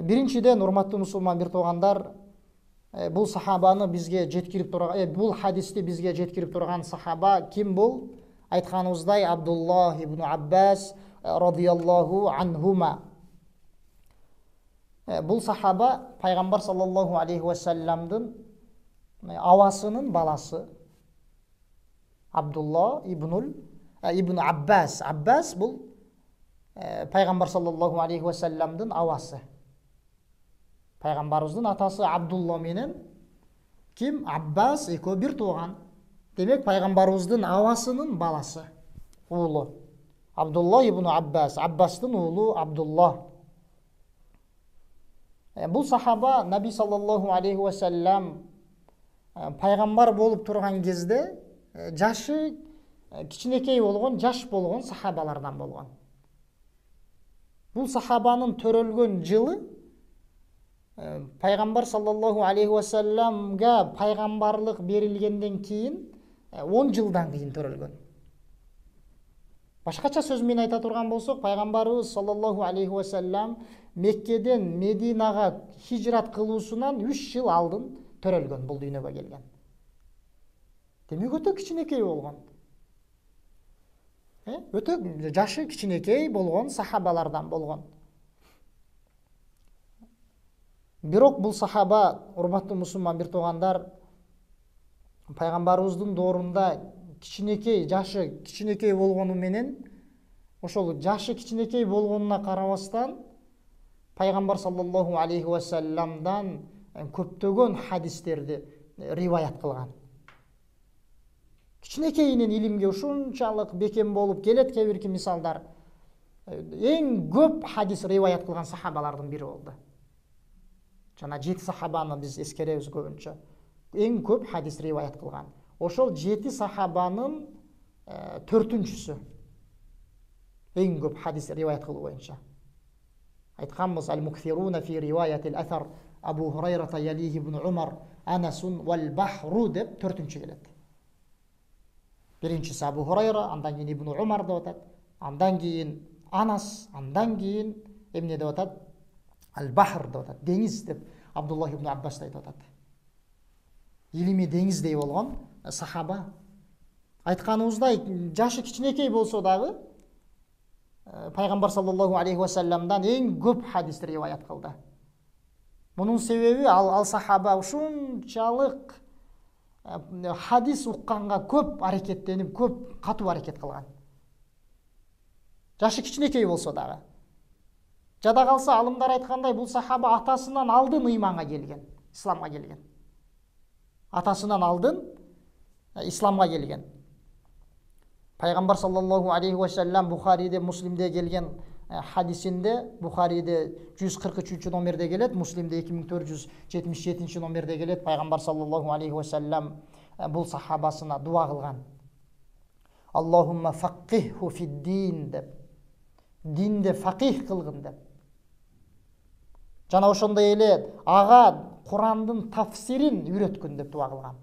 Биринчиден, урматтуу мусулман бир туугандар, бул сахабаны бизге жеткирип турган, бул хадисти бизге жеткирип турган сахаба ким бул? Айтканыбыздай Абдуллах ибн Аббас радияллаху анхума. Бул сахаба пайгамбар саллаллаху алейхи ва салламдын авасынын баласы. Абдулла ибн Аббас. Аббас бул пайгамбар саллаллаху алейхи ва салламдын авасы. Пайгамбарыбыздын атасы Абдулла менен ким? Аббас экөө бир тууган. Демек пайгамбарыбыздын авасынын баласы, уулу. Абдулла ибн Аббас, Аббастын уулу Абдулла. Бул сахаба Наби саллаллаху алейхи ва саллам пайгамбар болуп турган кезде жашы кичинекей болгон, жаш болгон сахабалардан болгон. Бул сахабанын төрөлгөн жылы пайгамбар саллаллаху алейхи ва салламга пайгамбарлык берилгенден кийин 10 жылдан кийин төрөлгөн. Башкача сөз менен айта турган болсок, пайгамбарыбыз саллаллаху алейхи ва саллам Меккеден Мединага хижрат кылуусунан 3 жыл алдын төрөлгөн, бул дүйнөгө келген. Демек өтө кичинекей болгон. Өтө жашы кичинекей болгон сахабалардан болгон. Бирок бул сахаба, урматтуу мусулман бир туугандар, пайгамбарыбыздын доорунда кичинекей, жашы кичинекей болгону менен, ошол жашы кичинекей болгонуна карабастан пайгамбар саллаллаху алейхи ва салламдан көптөгөн хадистерди риваят кылган. Кичинекейинен илимге ушунчалык бекем болуп келет кээ бирки мисалдар. Эң көп хадис риваят кылган сахабалардын бири болду. Жана 7 сахабаны биз эскеребиз көбүнчө. Эң көп хадис риваят кылган. Ошол 7 сахабанын 4-үнчүсү. Эң көп хадис риваят кылуу боюнча. Айтканбыз: «Ал-мукфируна фи риваятил асар Абу Хурайрата ялихи ибн Умар, Анасун вал бахру» деп 4-үнчү келет. Биринчиси Абу Хурайра, андан кийин Ибн Умар деп атат, андан кийин Анас, андан кийин эмне деп атат? Ал-бахр деп атат, деңиз деп Абдуллах ибн Аббас айтып атат. Илими деңиздей болгон сахаба. Айтканыбыздай, жашы кичинекей болсо дагы пайгамбар саллаллаху алейхи ва салламдан эң көп хадис риваят кылды. Мунун себеби ал сахаба ушунчалык хадис укканга көп аракеттенип, көп катуу аракет кылган. Жашы кичинекей болсо дагы. Жада калса, алымдар айткандай, бул сахаба атасынан алдын ыйманга келген, исламга келген. Атасынан алдын исламга келген. Пайгамбар саллаллаху алейхи ва саллам Бухариде, Муслимде келген хадисинде, Бухариде 143 номерде келет, Муслимде 2477 номерде келет. Пайгамбар саллаллаху алейхи ва саллам бул сахабасына дуа кылган. Аллахумма фаққиху фид-дин деп. Динде фақих кылгын деп. Жана ошондой эле ага Курандын тафсирин үйрөткүн деп дуа кылган.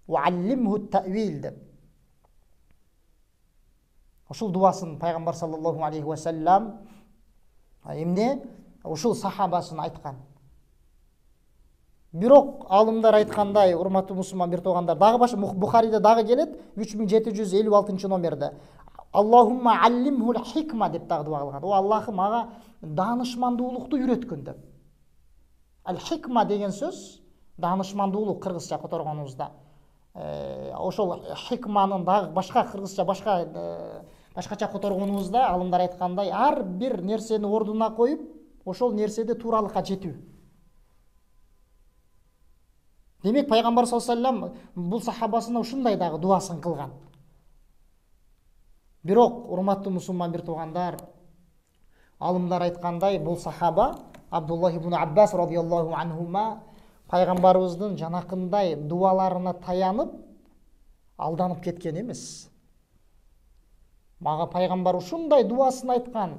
Ва аллимху та'вил деп. Ошол дуасын пайгамбар саллаллаху алейхи ва саллам эмне ошол сахабасын айткан. Бирок алымдар айткандай, урматтуу мусулман бир туугандар, дагы башка Бухариде дагы келет 3756 номерде. Аллахумма аллимхул хикма деп дагы дуа кылган. О Аллахым ага даанышмандуулукту үйрөткүн деп. Ал-хикма деген сөз даанышмандуулук кыргызча которгонубузда. Ошол хикманын дагы башка кыргызча башкача которгонубузда алымдар айткандай, ар бир нерсени ордуна коюп, ошол нерседе тууралыкка жетүү. Демек пайгамбар саллаллаху алейхи ва саллям бул сахабасына ушундай дагы дуасын кылган. Бирок урматтуу мусулман бир туугандар, алымдар айткандай, бул сахаба Абдуллах ибн Аббас радияллаху анхума пайгамбарыбыздын жанакындай дуаларына таянып алданып кеткен эмес. Мага пайгамбар ушундай дуасын айткан,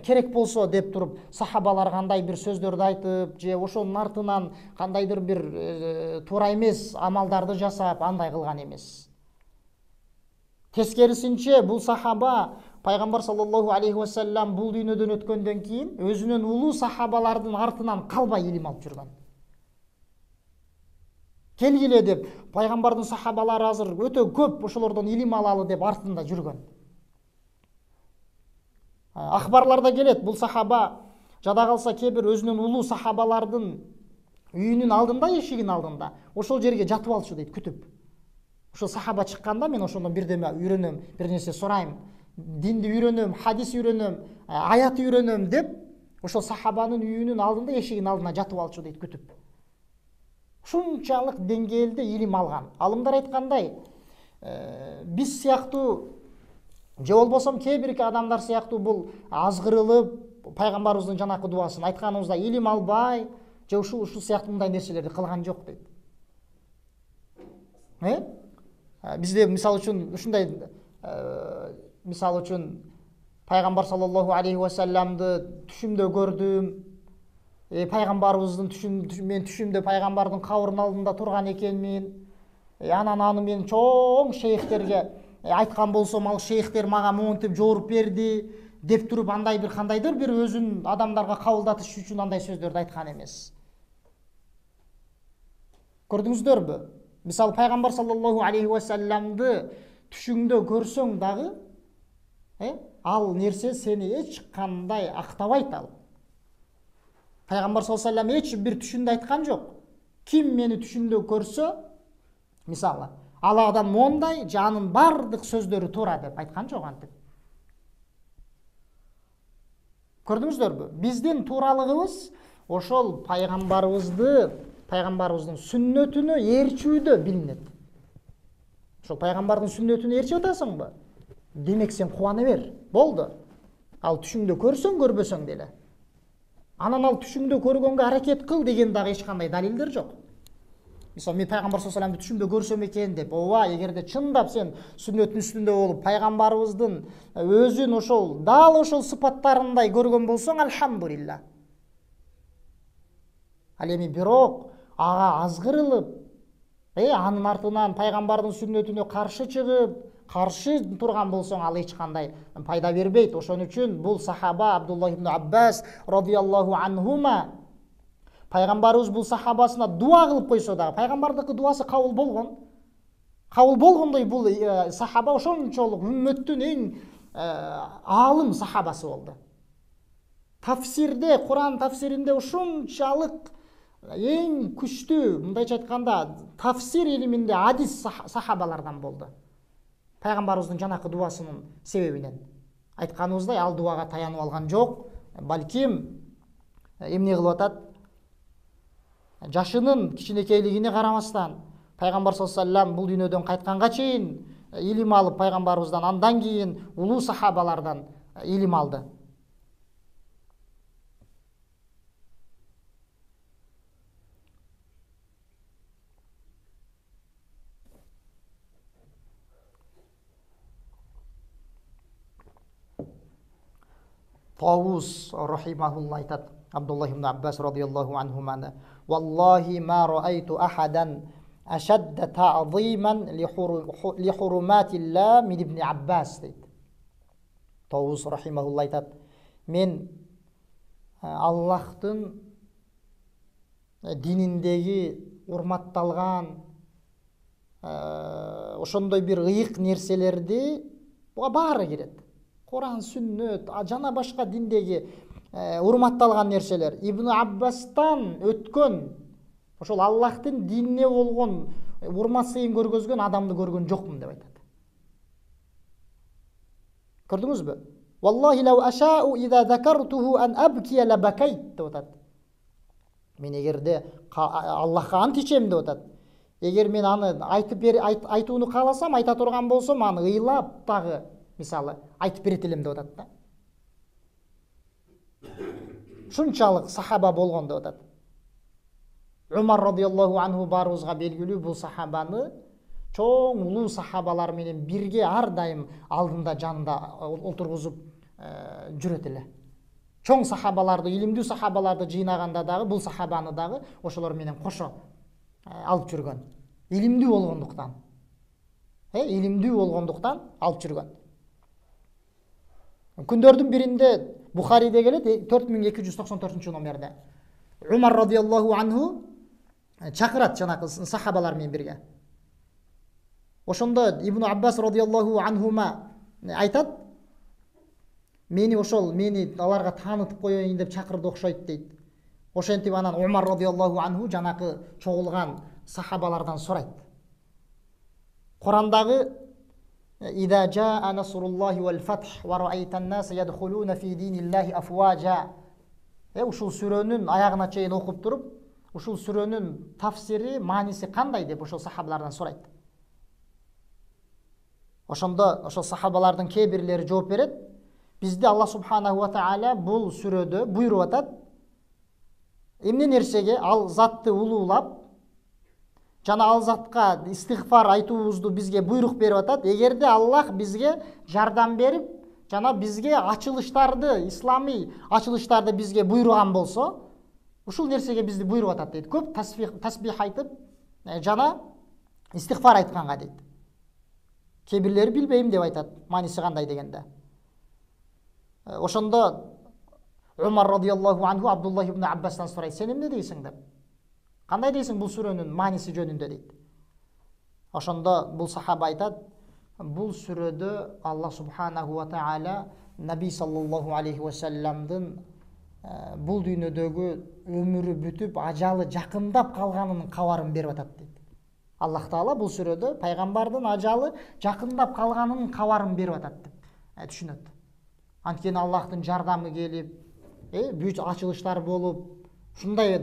керек болсо деп туруп сахабалар кандай бир сөздөрдү айтып, же ошонун артынан кандайдыр бир туура эмес амалдарды жасап андай кылган эмес. Тескерисинче бул сахаба пайгамбар саллаллаху алейхи вассалам бул дүйнөдөн өткөндөн кийин өзүнүн улуу сахабалардын артынан калбай илим алып жүргөн. Келгиле деп пайгамбардын сахабалары азыр өтө көп, ошолордон илим алалы деп артында жүргөн. Ахбарларда келет, бул сахаба жада калса кээ-бир өзүнүн улуу сахабалардын үйүнүн алдында, эшигинин алдында ошол жерге жатып алчу дейт, күтүп. Ошол сахаба чыкканда мен ошондон бирдеме үйрөнөм, бир нерсе сурайм, динди үйрөнөм, хадис үйрөнөм, аят үйрөнөм деп ошол сахабанын үйүнүн алдында, эшигинин алдына жатып алчу дейт, күтүп. Ушунчалык деңгээлде илим алган. Алымдар айткандай, биз сыяктуу же болбосо кээ-бир адамдар сыяктуу бул азгырылып, пайгамбарыбыздын жанакы дубасын айтканыбызда илим албай, же ушул сыяктуу мындай нерселерди кылган жок дейт. Бизде мисал үчүн ушундай, мисал үчүн пайгамбар саллаллаху алейхи вассаламды түшүмдө көрдүм, пайгамбарыбыздын мен түшүмдө пайгамбардын кабырынын алдында турган экенмин, анан аны мен чоң шейхтерге айткан болсом, ал шейхтер мага монтип жооруп берди деп туруп, андай бир кандайдыр бир өзүн адамдарга кабылдатыш үчүн андай сөздөрдү айткан эмес. Көрдүңүздөрбү? Мисалы пайгамбар саллаллаху алейхи вассаламды түшүңдө көрсөң дагы, ал нерсе сени эч кандай актабайт. Ал пайгамбар саллаллаху алейхи вассалам эч бир түшүндө айткан жок. Ким мени түшүндө көрсө, мисалы, ал адам мондай, же анын бардык сөздөрү туура деп айткан жок антип. Көрдүңүздөрбү? Биздин тууралыгыбыз ошол пайгамбарыбыздын сүннөтүнө ээрчүүдө билинет. Ошол пайгамбардын сүннөтүнө ээрчип атасыңбы? Демек сен кубана бер. Болду. Ал түшүңдө көрсөң, көрбөсөң деле. Анан ал түшүңдө көргөнгө аракет кыл деген дагы эч кандай далилдер жок. Мисалы, мен пайгамбар саллаллаху алейхи вассаламды түшүмдө көрсөм экен деп, ооба, эгерде чындап сен сүннөттүн үстүндө болуп, пайгамбарыбыздын өзүн ошол дал ошол сыпаттарындай көргөн болсоң, альхамдулилла. Ал эми бирок ага азгырылып, анын артынан пайгамбардын сүннөтүнө каршы чыгып, каршы турган болсоң, ал эч кандай пайда бербейт. Ошон үчүн бул сахаба Абдуллах ибн Аббас радияллаху анхума пайгамбарыбыз бул сахабасына дуа кылып койсо дагы, пайгамбардыкы дуасы кабыл болгон. Кабыл болгондой бул сахаба ошончолук үммөттүн эң аалым сахабасы болду. Тафсирде, Куран тафсиринде ушунчалык эң күчтүү, мындайча айтканда, тафсир илиминде адис сахабалардан болду. Пайгамбарыбыздын жанакы дубасынын себебинен. Айтканыбыздай, ал дубага таянып алган жок, балким эмне кылып атат? Жашынын кичинекейлигине карамастан, пайгамбар саллаллаху алейхи вассалам бул дүйнөдөн кайтканга чейин илим алып, пайгамбарыбыздан андан кийин улуу сахабалардан илим алды. Тавус рахимахулла айтат, Абдуллах ибн Аббас радияллаху анхуманы: "Валлахи ма раайту ахадан ашадда та'зиман ли хуруматилла мин ибн Аббас" дейт. Тавус рахимахулла айтат: "Мен Аллахтын дининдеги урматталган ошондой бир ыйык нерселерди, буга баары кирет. Куран, сүннөт, жана башка диндеги урматталган нерселер Ибн Аббастан өткөн, ошол Аллахтын динине болгон урмат сыйын көргөзгөн адамды көргөн жокмун" деп айтат. Көрдүңүзбү? "Валлахи лау ашау иза закартуху ан абкия лабакайт" деп атат. Мен эгерде Аллахка ант ичем деп атат. Эгер мен аны айтууну кааласам, айта турган болсом, аны ыйлап дагы, мисалы, айтып берет элем деп атат да. Шунчалык сахаба болгон деп атат. Умар радияллаху анху баарыбызга белгилүү, бул сахабаны чоң улуу сахабалар менен бирге ар дайым алдында, жанында олтургузуп жүрөт эле. Чоң сахабаларды, илимдүү сахабаларды жыйнаганда дагы бул сахабаны дагы ошолор менен кошо алып жүргөн. Илимдүү болгондуктан. Илимдүү болгондуктан алып жүргөн. Күндөрдүн биринде Бухариде келет 4294 номерде. Умар радиаллаху анху чакырат жанакы сахабалар менен бирге. Ошондо Ибн Аббас радиаллаху анхума айтат, мени аларга таанытып коеюн деп чакырды окшойт дейт. Ошентип анан Умар радиаллаху анху жанакы чогулган сахабалардан сурайт. Курандагы إذا جاء نصر الله والفتح ورأيت الناس يدخلون في دين الله أفواجا. Ушул сүрөнүн аягына чейин окуп туруп, ушул сүрөнүн тафсири, мааниси кандай деп ошол сахабалардан сурайт. Ошондо ошол сахабалардын кээ бирлери жооп берет. Бизде Аллах субханаху ва тааля бул сүрөдө буйруп атат. Эмне нерсеге ал затты улуулап, жана ал затка истигфар айтуубузду бизге буйрук берип атат. Эгерде Аллах бизге жардам берип, жана бизге ачылыштарды, исламий ачылыштарды бизге буйруган болсо, ушул нерсеге бизди буйруп атат дейт. Көп тасбих айтып, жана истигфар айтканга дейт. Кээ бирлери билбейм деп айтат, мааниси кандай дегенде. Ошондо Умар радиаллаху анху Абдуллах ибн Аббастан сурайт, сен эмне дейсиң деп. Кандай дейсиң бул сүрөнүн мааниси жөнүндө дейт. Ошондо бул сахаба айтат, бул сүрөдө Аллах субханаху ва тааля Наби саллаллаху алейхи ва салламдын бул дүйнөдөгү өмүрү бүтүп, ажалы жакындап калганынын кабарын берип атат дейт. Аллах таала бул сүрөдө пайгамбардын ажалы жакындап калганынын кабарын берип атат деп түшүнөт. Анткени Аллахтын жардамы келип, бүт ачылыштар болуп, ушундай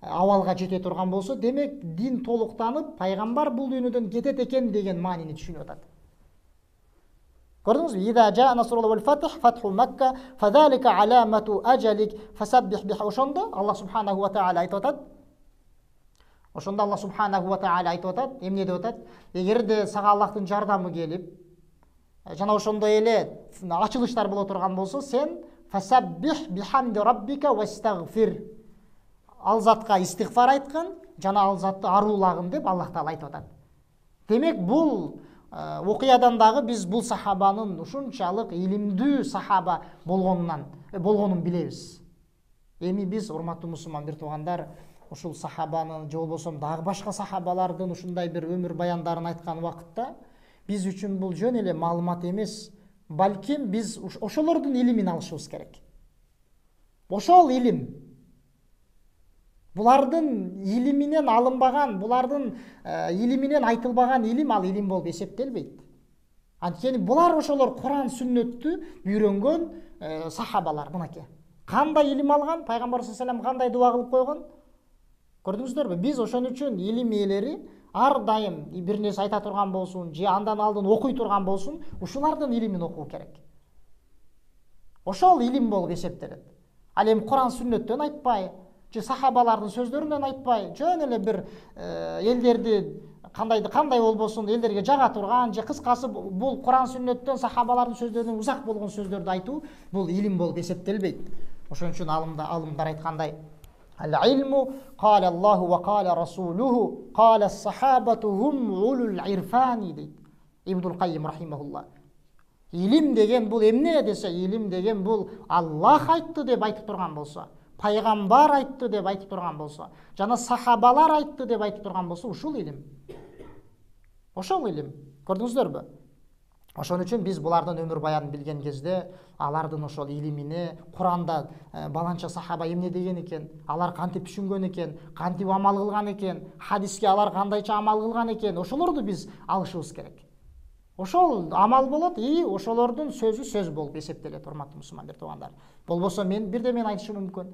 авалга жете турган болсо, демек дин толуктанып, пайгамбар бул дүйнөдөн кетет экен деген маанини түшүнүп атат. Көрдүңүзбү? Ида жаа насруллахи вал фатх фатху Макка фазалика аламату ажалик фасаббих бих. Ошондо Аллах субханаху ва тааля айтып атат. Ошондо Аллах субханаху ва тааля айтып атат, эмне деп атат? Эгерде сага Аллахтын жардамы келип, жана ошондой эле ачылыштар боло турган болсо, сен фасаббих бихамди раббика вастагфир. Ал затка истигфар айткан, жана ал затты аруулагын деп Аллах таала айтып атат. Демек бул окуядан дагы биз бул сахабанын ушунчалык илимдүү сахаба болгонун билебиз. Эми биз урматтуу мусулман бир туугандар, ушул сахабанын же болбосо дагы башка сахабалардын ушундай бир өмүр баяндарын айткан убакытта биз үчүн бул жөн эле маалымат эмес, балким биз ошолордун илимин алышыбыз керек. Ошол илим, булардын илиминен алынбаган, булардын илиминен айтылбаган илим ал илим болуп эсептелбейт. Анткени булар ошолор Куран сүннөттү үйрөнгөн сахабалар мынакей. Кандай илим алган, пайгамбар саллаллаху алейхи ва саллям кандай дуа кылып койгон? Көрдүңүздөрбү? Биз ошон үчүн илим ээлери ар дайым бир нерсе айта турган болсун, же андан алдын окуй турган болсун, ушулардын илимин окуу керек. Ошол илим болуп эсептелет. Ал эми Куран сүннөттөн айтпай, же сахабалардын сөздөрүнөн айтпай, жөн эле бир элдерди кандай болбосун элдерге жага турган, же кыскасы бул Куран сүннөттөн сахабалардын сөздөрүнөн узак болгон сөздөрдү айтуу, бул илим болуп эсептелбейт. Ошон үчүн алымдар айткандай, Ал-илму каля Аллаху ва каля Расулуху каля сахабату хум улул ирфани дейт Ибнул Каййим рахимахуллах. Илим деген бул эмне десе, илим деген бул Аллах айтты деп айтып турган болсо, пайгамбар айтты деп айтып турган болсо, жана сахабалар айтты деп айтып турган болсо, ушул илим. Ошол илим. Көрдүңүздөрбү? Ошон үчүн биз булардын өмүр баянын билген кезде, алардын ошол илимине, Куранда баланча сахаба эмне деген экен, алар кантип түшүнгөн экен, кантип амал кылган экен, хадиске алар кандайча амал кылган экен, ошолорду биз алышыбыз керек. Ошол амал болот, ошолордун сөзү сөз болуп эсептелет, урматтуу мусулман бир туугандар. Болбосо мен бирдемени айтышым мүмкүн.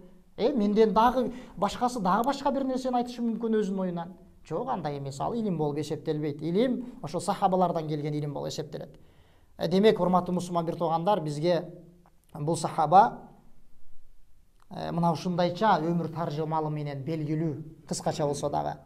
Менден дагы башкасы дагы башка бир нерсени айтышы мүмкүн өзүнүн оюнан. Жок, андай эмес, ал илим болуп эсептелбейт. Илим ошол сахабалардан келген илим болуп эсептелет. Демек, урматтуу мусулман бир туугандар, бизге бул сахаба мына ушундайча өмүр таржымалы менен белгилүү, кыскача болсо дагы